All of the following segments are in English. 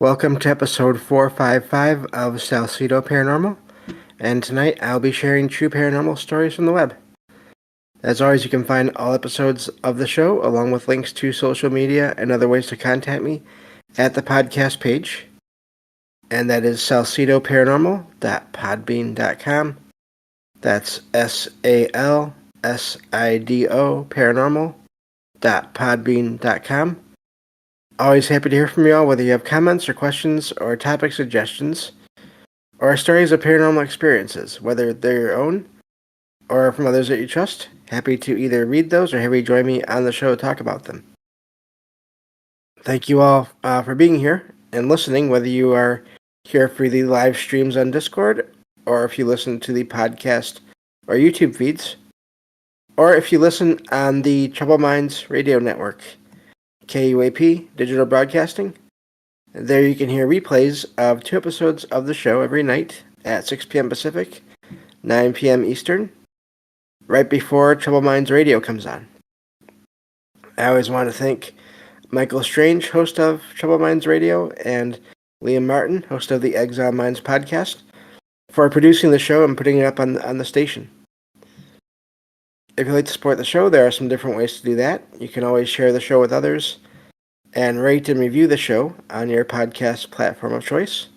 Welcome to episode 455 of Salcedo Paranormal, and tonight I'll be sharing true paranormal stories from the web. As always, you can find all episodes of the show, along with links to social media and other ways to contact me, at the podcast page, and that is salcedoparanormal.podbean.com. That's SALSIDO paranormal.podbean.com. Always happy to hear from you all, whether you have comments or questions or topic suggestions, or stories of paranormal experiences, whether they're your own or from others that you trust. Happy to either read those or have you join me on the show to talk about them. Thank you all for being here and listening, whether you are here for the live streams on Discord, or if you listen to the podcast or YouTube feeds, or if you listen on the Troubled Minds Radio Network. KUAP Digital Broadcasting. There you can hear replays of 2 episodes of the show every night at 6 p.m. Pacific, 9 p.m. Eastern, right before Troubled Minds Radio comes on. I always want to thank Michael Strange, host of Troubled Minds Radio, and Liam Martin, host of the Exile Minds podcast, for producing the show and putting it up on the station. If you'd like to support the show, there are some different ways to do that. You can always share the show with others and rate and review the show on your podcast platform of choice.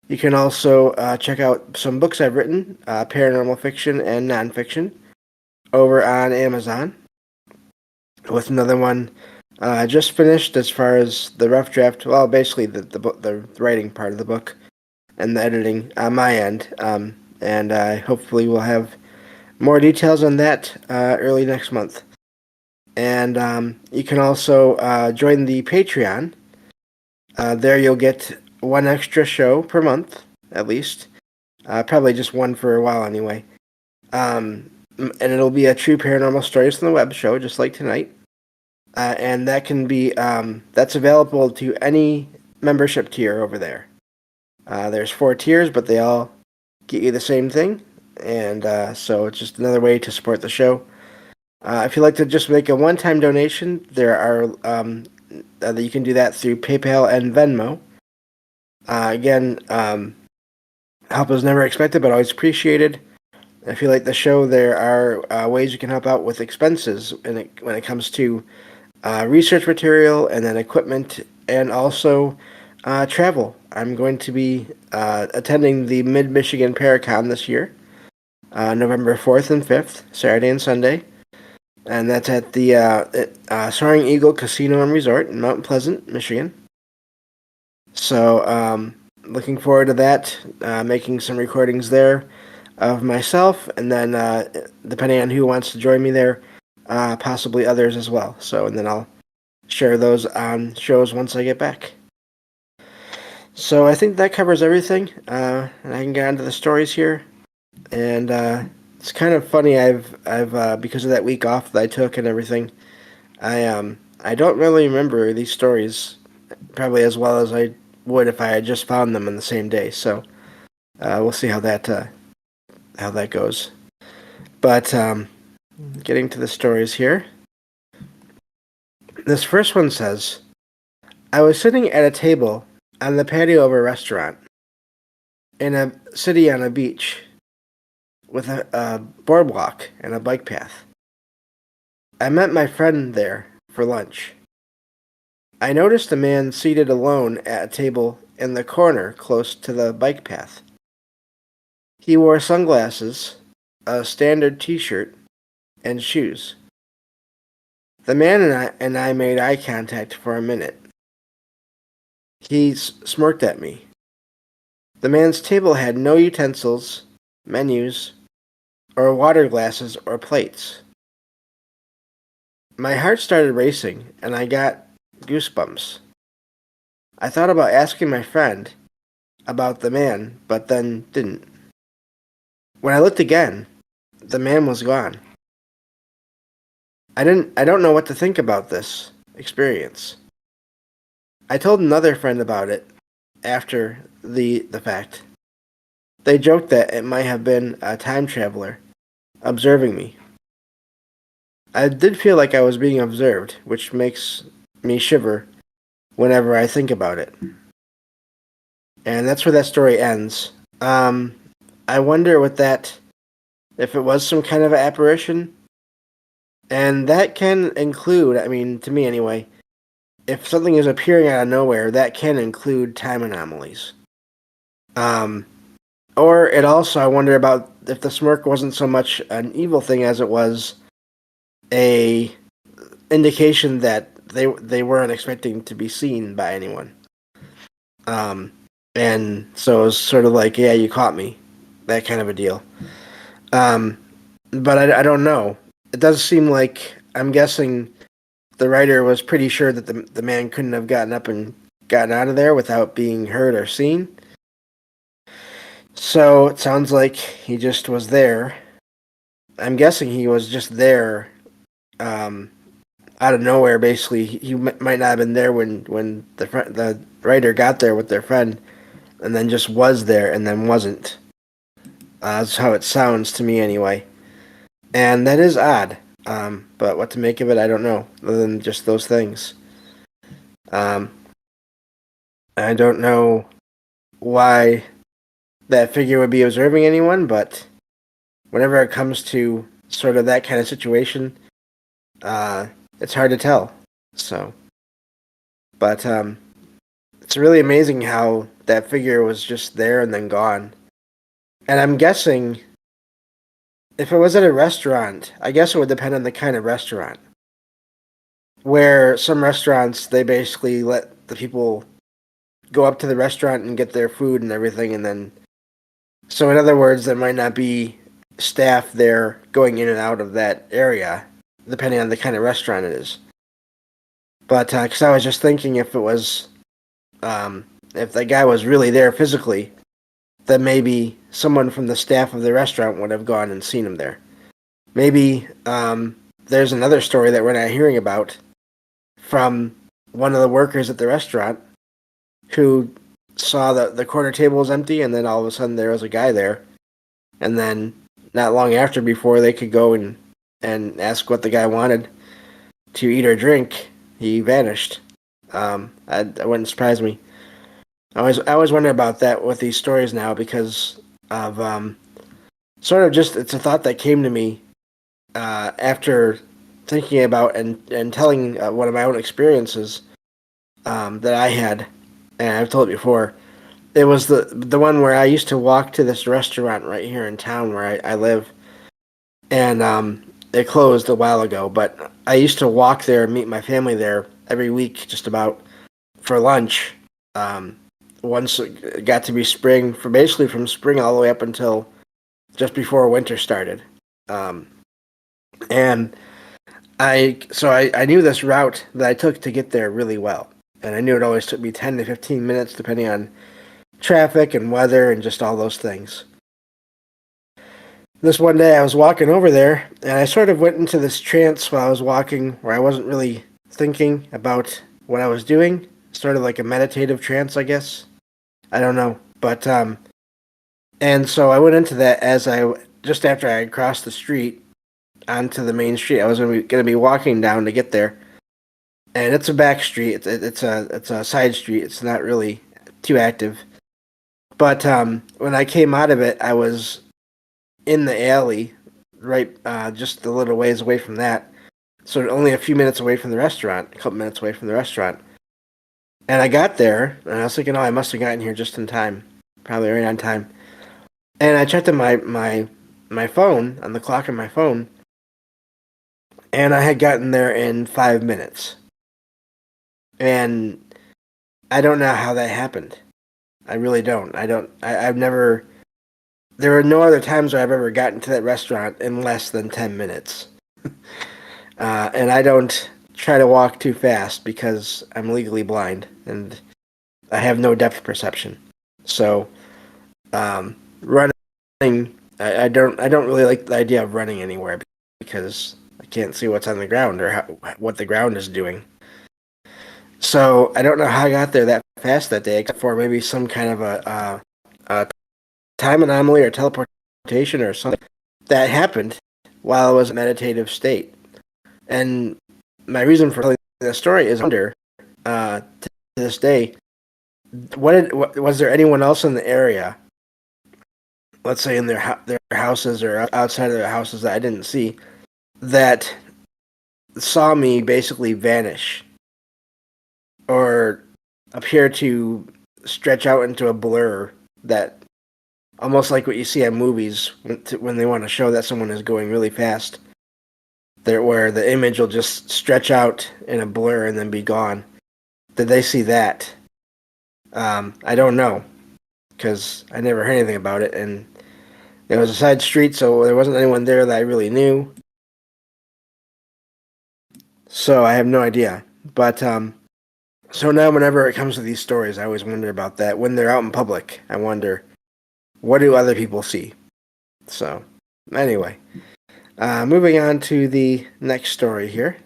You can also check out some books I've written, paranormal fiction and nonfiction, over on Amazon, with another one just finished as far as the rough draft. Well, basically the writing part of the book and the editing on my end, and I hopefully will have more details on that early next month. And you can also join the Patreon. There you'll get one extra show per month, at least. Probably just one for a while anyway. And it'll be a true paranormal stories from the web show, just like tonight. And that can be, that's available to any membership tier over there. There's 4 tiers, but they all get you the same thing. And so it's just another way to support the show. If you'd like to just make a one-time donation, there are you can do that through PayPal and Venmo. Again, help is never expected, but always appreciated. If you like the show, there are ways you can help out with expenses when it comes to research material and then equipment, and also travel. I'm going to be attending the Mid-Michigan Paracon this year. November 4th and 5th, Saturday and Sunday. And that's at the Soaring Eagle Casino and Resort in Mount Pleasant, Michigan. So, looking forward to that, making some recordings there of myself, and then, depending on who wants to join me there, possibly others as well. So, and then I'll share those on shows once I get back. So I think that covers everything, and I can get on to the stories here. And it's kind of funny. I've because of that week off that I took and everything, I don't really remember these stories probably as well as I would if I had just found them on the same day. So we'll see how that goes. But getting to the stories here, this first one says, I was sitting at a table on the patio of a restaurant in a city on a beach, with a boardwalk and a bike path. I met my friend there for lunch. I noticed a man seated alone at a table in the corner close to the bike path. He wore sunglasses, a standard t-shirt, and shoes. The man and I made eye contact for a minute. He smirked at me. The man's table had no utensils, menus, or water glasses or plates. My heart started racing, and I got goosebumps. I thought about asking my friend about the man, but then didn't. When I looked again, the man was gone. I don't know what to think about this experience. I told another friend about it after the fact. They joked that it might have been a time traveler observing me. I did feel like I was being observed, which makes me shiver whenever I think about it. And that's where that story ends. I wonder if it was some kind of apparition, and that can include, I mean, to me anyway, if something is appearing out of nowhere, that can include time anomalies. Um, or it also, I wonder about if the smirk wasn't so much an evil thing as it was a indication that they weren't expecting to be seen by anyone. Um, and so it was sort of like, yeah, you caught me, that kind of a deal. Um, but I don't know. It does seem like, I'm guessing the writer was pretty sure that the man couldn't have gotten up and gotten out of there without being heard or seen. So it sounds like he just was there. I'm guessing he was just there, um, out of nowhere. Basically, he might not have been there when the writer got there with their friend, and then just was there and then wasn't. That's how it sounds to me, anyway. And that is odd. But what to make of it, I don't know. Other than just those things. Um, I don't know why that figure would be observing anyone, but whenever it comes to sort of that kind of situation, it's hard to tell. So, but it's really amazing how that figure was just there and then gone. And I'm guessing if it was at a restaurant, I guess it would depend on the kind of restaurant. Where some restaurants, they basically let the people go up to the restaurant and get their food and everything, and then. So, in other words, there might not be staff there going in and out of that area, depending on the kind of restaurant it is. But, because I was just thinking if the guy was really there physically, then maybe someone from the staff of the restaurant would have gone and seen him there. Maybe there's another story that we're not hearing about from one of the workers at the restaurant who saw the corner table was empty, and then all of a sudden there was a guy there. And then not long after, before they could go and ask what the guy wanted to eat or drink, he vanished. That wouldn't surprise me. I always wonder about that with these stories now because of sort of just, it's a thought that came to me after thinking about and telling one of my own experiences that I had, and I've told it before. It was the one where I used to walk to this restaurant right here in town where I live, and it closed a while ago. But I used to walk there and meet my family there every week, just about for lunch. Once it got to be spring, for basically from spring all the way up until just before winter started, and I knew this route that I took to get there really well, and I knew it always took me 10 to 15 minutes depending on traffic and weather and just all those things. This one day I was walking over there and I sort of went into this trance while I was walking where I wasn't really thinking about what I was doing. Sort of like a meditative trance, I guess. I don't know. But, and so I went into that just after I had crossed the street onto the main street. I was going to be walking down to get there. And it's a back street. It's a side street. It's not really too active. But when I came out of it, I was in the alley, right, just a little ways away from that. So only a few minutes away from the restaurant, a couple minutes away from the restaurant. And I got there, and I was thinking, oh, I must have gotten here just in time, probably right on time. And I checked on my phone, on the clock on my phone, and I had gotten there in 5 minutes. And I don't know how that happened. I really don't. I've never. There are no other times where I've ever gotten to that restaurant in less than 10 minutes. And I don't try to walk too fast because I'm legally blind and I have no depth perception. So, running, I don't really like the idea of running anywhere because I can't see what's on the ground or what the ground is doing. So I don't know how I got there that fast that day, except for maybe some kind of a time anomaly or teleportation or something that happened while I was in a meditative state. And my reason for telling this story is to this day, Was there anyone else in the area, let's say in their houses or outside of their houses that I didn't see, that saw me basically vanish or appear to stretch out into a blur, that almost like what you see in movies when they want to show that someone is going really fast, there where the image will just stretch out in a blur and then be gone. Did they see that? I don't know, because I never heard anything about it, and it was a side street, so there wasn't anyone there that I really knew. So I have no idea. But so now whenever it comes to these stories, I always wonder about that. When they're out in public, I wonder, what do other people see? So anyway, moving on to the next story here.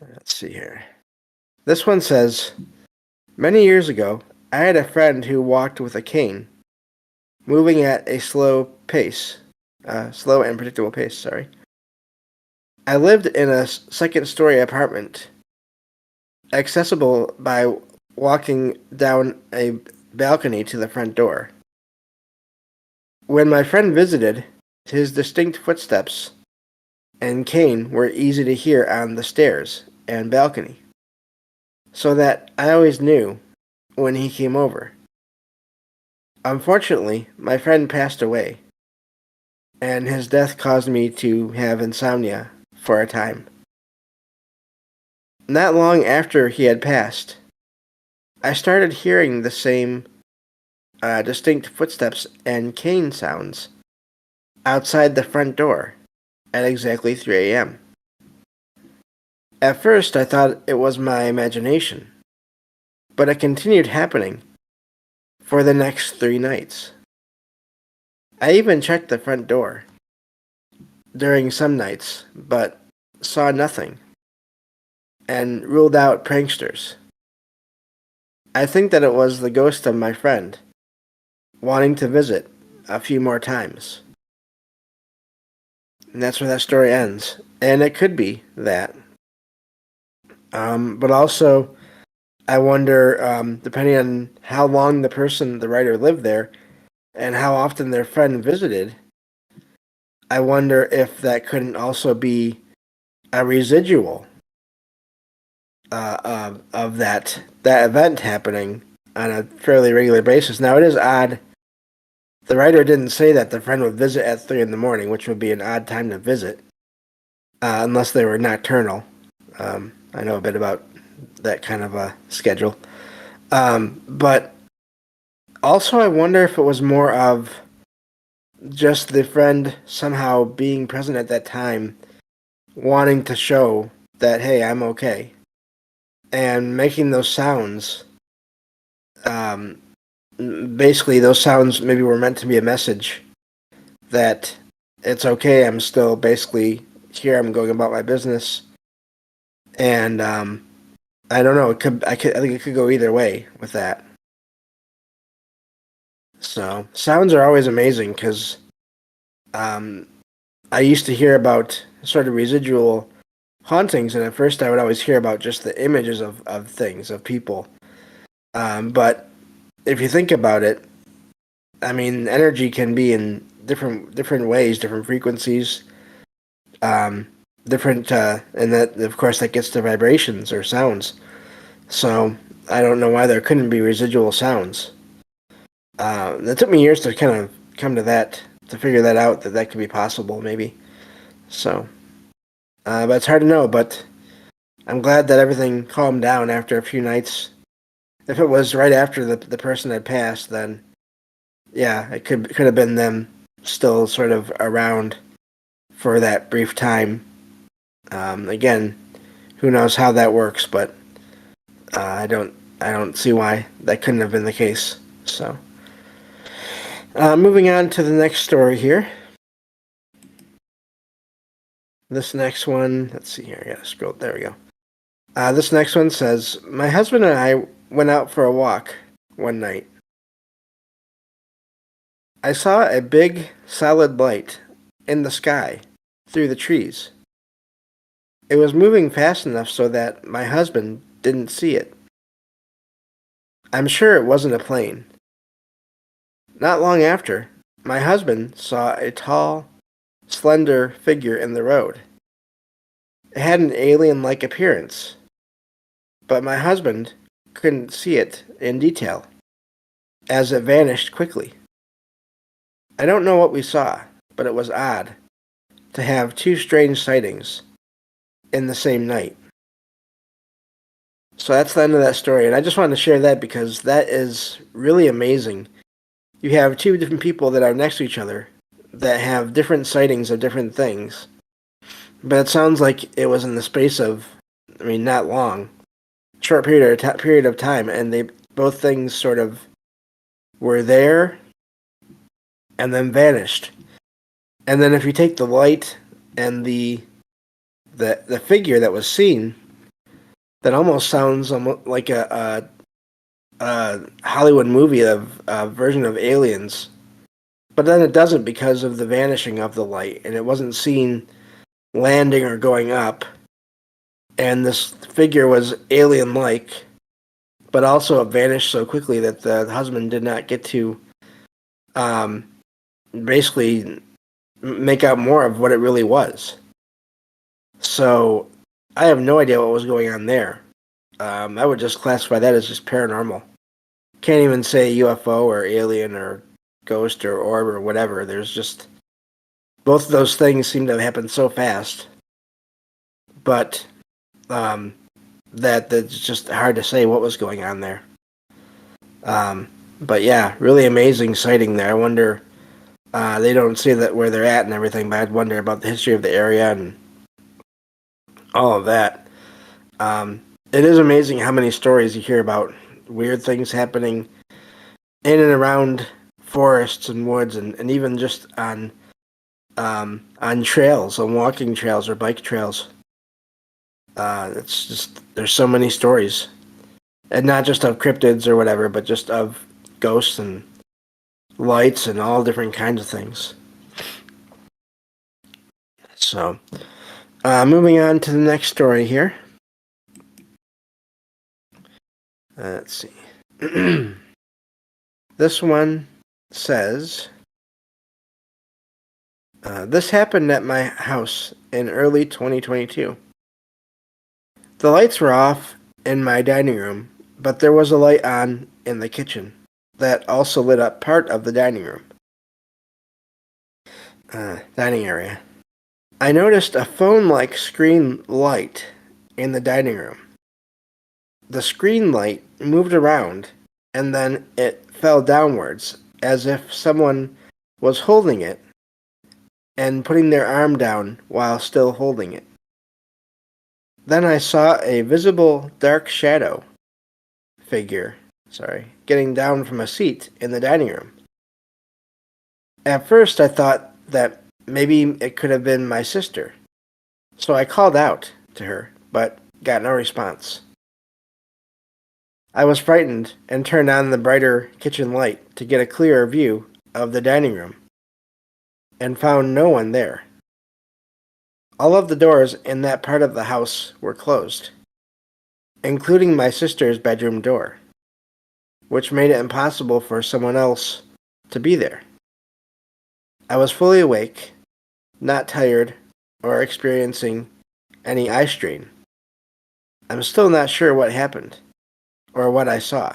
Let's see here. This one says, many years ago, I had a friend who walked with a cane, moving at a slow and predictable pace, sorry. I lived in a second-story apartment, accessible by walking down a balcony to the front door. When my friend visited, his distinct footsteps and cane were easy to hear on the stairs and balcony, so that I always knew when he came over. Unfortunately, my friend passed away, and his death caused me to have insomnia for a time. Not long after he had passed, I started hearing the same distinct footsteps and cane sounds outside the front door at exactly 3 a.m. At first, I thought it was my imagination, but it continued happening for the next 3 nights. I even checked the front door during some nights, but saw nothing, and ruled out pranksters. I think that it was the ghost of my friend, wanting to visit a few more times. And that's where that story ends. And it could be that. But also, I wonder, depending on how long the writer lived there, and how often their friend visited, I wonder if that couldn't also be a residual of that event happening on a fairly regular basis. Now, it is odd. The writer didn't say that the friend would visit at 3 in the morning, which would be an odd time to visit, unless they were nocturnal. I know a bit about that kind of a schedule. But also, I wonder if it was more of just the friend somehow being present at that time, wanting to show that, hey, I'm okay, and making those sounds. Basically, those sounds maybe were meant to be a message that it's okay, I'm still basically here, I'm going about my business. And I don't know, I think it could go either way with that. So, sounds are always amazing because I used to hear about sort of residual hauntings, and at first I would always hear about just the images of things, of people. But if you think about it, I mean, energy can be in different ways, different frequencies, different, and that, of course, that gets to vibrations or sounds. So I don't know why there couldn't be residual sounds. It took me years to kind of come to that, to figure that out, that could be possible, maybe. So, but it's hard to know, but I'm glad that everything calmed down after a few nights. If it was right after the person had passed, then yeah, it could have been them still sort of around for that brief time. Again, who knows how that works, but I don't see why that couldn't have been the case. So, moving on to the next story here. This next one, let's see here. I gotta scroll. There we go. This next one says, my husband and I went out for a walk one night. I saw a big, solid light in the sky through the trees. It was moving fast enough so that my husband didn't see it. I'm sure it wasn't a plane. Not long after, my husband saw a tall, slender figure in the road. It had an alien-like appearance, but my husband couldn't see it in detail, as it vanished quickly. I don't know what we saw, but it was odd to have two strange sightings in the same night. So that's the end of that story, and I just wanted to share that because that is really amazing. You have two different people that are next to each other that have different sightings of different things, but it sounds like it was in the space of, not long, short period of time, and they both things sort of were there and then vanished. And then if you take the light and the figure that was seen, that almost sounds almost like a Hollywood movie of a version of Aliens. But then it doesn't because of the vanishing of the light, and it wasn't seen landing or going up. And this figure was alien-like, but also it vanished so quickly that the husband did not get to basically make out more of what it really was. So I have no idea what was going on there. I would just classify that as just paranormal. Can't even say UFO or alien or ghost or orb or whatever. There's just both of those things seem to have happened so fast, but that it's just hard to say what was going on there. But yeah, really amazing sighting there. I wonder, they don't say that where they're at and everything, but I'd wonder about the history of the area and all of that. It is amazing how many stories you hear about weird things happening in and around forests and woods, and even just on trails, on walking trails or bike trails. It's just, there's so many stories, and not just of cryptids or whatever, but just of ghosts and lights and all different kinds of things. So, moving on to the next story here. Let's see. This one says, this happened at my house in early 2022. The lights were off in my dining room, but there was a light on in the kitchen that also lit up part of the dining room. Dining area. I noticed a phone-like screen light in the dining room. The screen light moved around, and then it fell downwards, as if someone was holding it and putting their arm down while still holding it. Then I saw a visible dark shadow figure, getting down from a seat in the dining room. At first I thought that maybe it could have been my sister, so I called out to her, but got no response. I was frightened and turned on the brighter kitchen light to get a clearer view of the dining room, and found no one there. All of the doors in that part of the house were closed, including my sister's bedroom door, which made it impossible for someone else to be there. I was fully awake, not tired, or experiencing any eye strain. I'm still not sure what happened, or what I saw.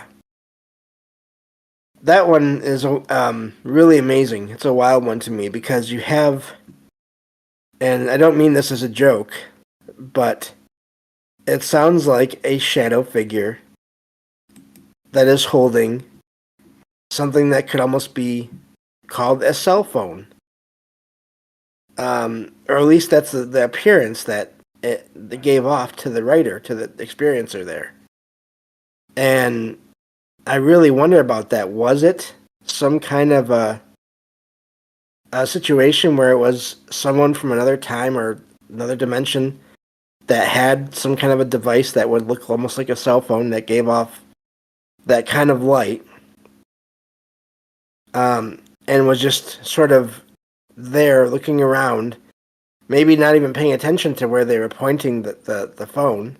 That one is really amazing. It's a wild one to me because you have, and I don't mean this as a joke, but it sounds like a shadow figure that is holding something that could almost be called a cell phone. Or at least that's the appearance that it gave off to the writer, to the experiencer there. And I really wonder about that. Was it some kind of a situation where it was someone from another time or another dimension that had some kind of a device that would look almost like a cell phone that gave off that kind of light, and was just sort of there looking around, maybe not even paying attention to where they were pointing the phone,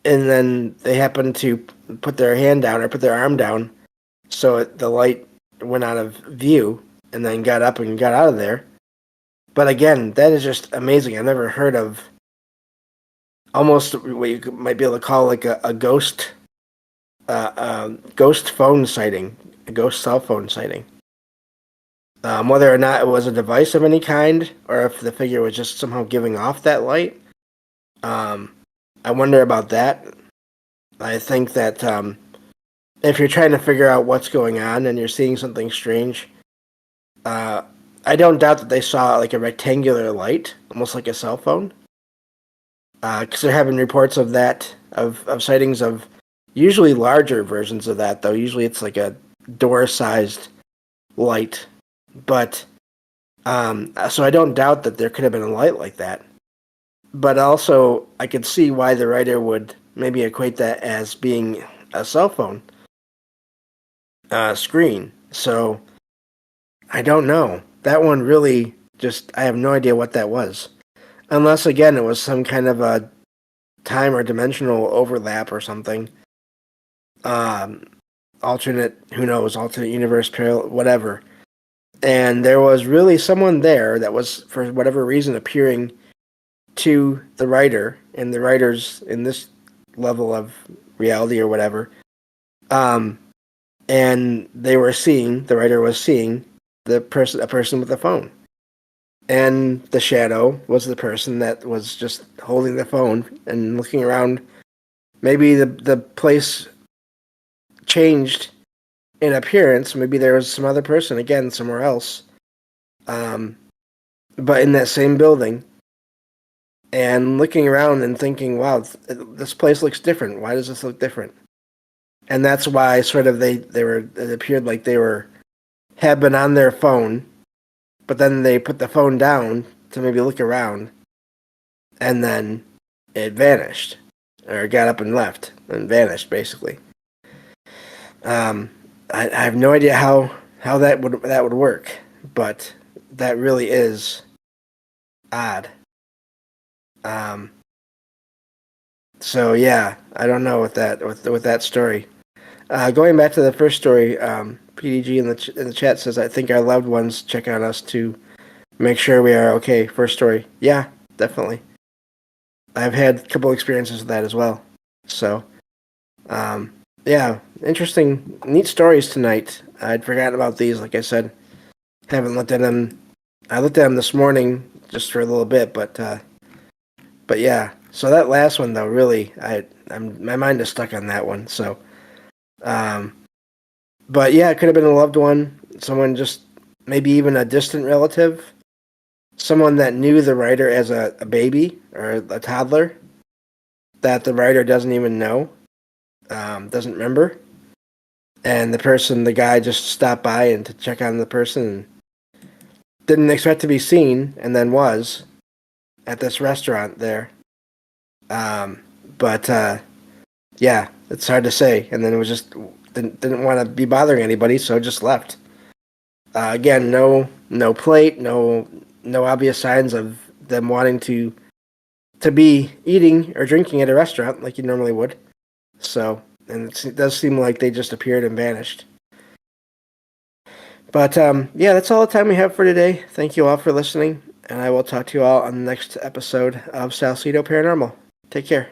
and then they happened to put their hand down or put their arm down, so the light went out of view, and then got up and got out of there. But again, that is just amazing. I've never heard of almost what you might be able to call like a ghost phone sighting, a ghost cell phone sighting. Whether or not it was a device of any kind, or if the figure was just somehow giving off that light, I wonder about that. I think that if you're trying to figure out what's going on and you're seeing something strange, I don't doubt that they saw like a rectangular light, almost like a cell phone. Because they're having reports of that, of sightings of usually larger versions of that, though. Usually it's like a door-sized light. But, so I don't doubt that there could have been a light like that. But also, I could see why the writer would maybe equate that as being a cell phone screen. So, I don't know. That one really just, I have no idea what that was. Unless, again, it was some kind of a time or dimensional overlap or something. Alternate, who knows, alternate universe, whatever. And there was really someone there that was, for whatever reason, appearing to the writer, and the writer's in this level of reality or whatever. And they were seeing, the writer was seeing a person with a phone. And the shadow was the person that was just holding the phone and looking around. Maybe the place changed in appearance. Maybe there was some other person, again, somewhere else. But in that same building. And looking around and thinking, wow, this place looks different. Why does this look different? And that's why sort of it appeared like had been on their phone, but then they put the phone down to maybe look around, and then it vanished, or got up and left, and vanished, basically. I have no idea how that would work, but that really is odd. So yeah, I don't know with that story. Going back to the first story, PDG in the chat says, I think our loved ones check on us to make sure we are okay. First story. Yeah, definitely. I've had a couple experiences with that as well. So, yeah, interesting, neat stories tonight. I'd forgotten about these, like I said. Haven't looked at them. I looked at them this morning just for a little bit, but yeah. So that last one, though, really, my mind is stuck on that one. So, but yeah, it could have been a loved one, someone just maybe even a distant relative, someone that knew the writer as a baby or a toddler that the writer doesn't even know, doesn't remember, and the guy just stopped by and to check on the person, and didn't expect to be seen, and then was at this restaurant there. But yeah, it's hard to say. And then it was just didn't want to be bothering anybody, so just left. Again, no plate, no obvious signs of them wanting to be eating or drinking at a restaurant like you normally would. So, and it does seem like they just appeared and vanished. But yeah, that's all the time we have for today. Thank you all for listening, and I will talk to you all on the next episode of Salcedo Paranormal. Take care.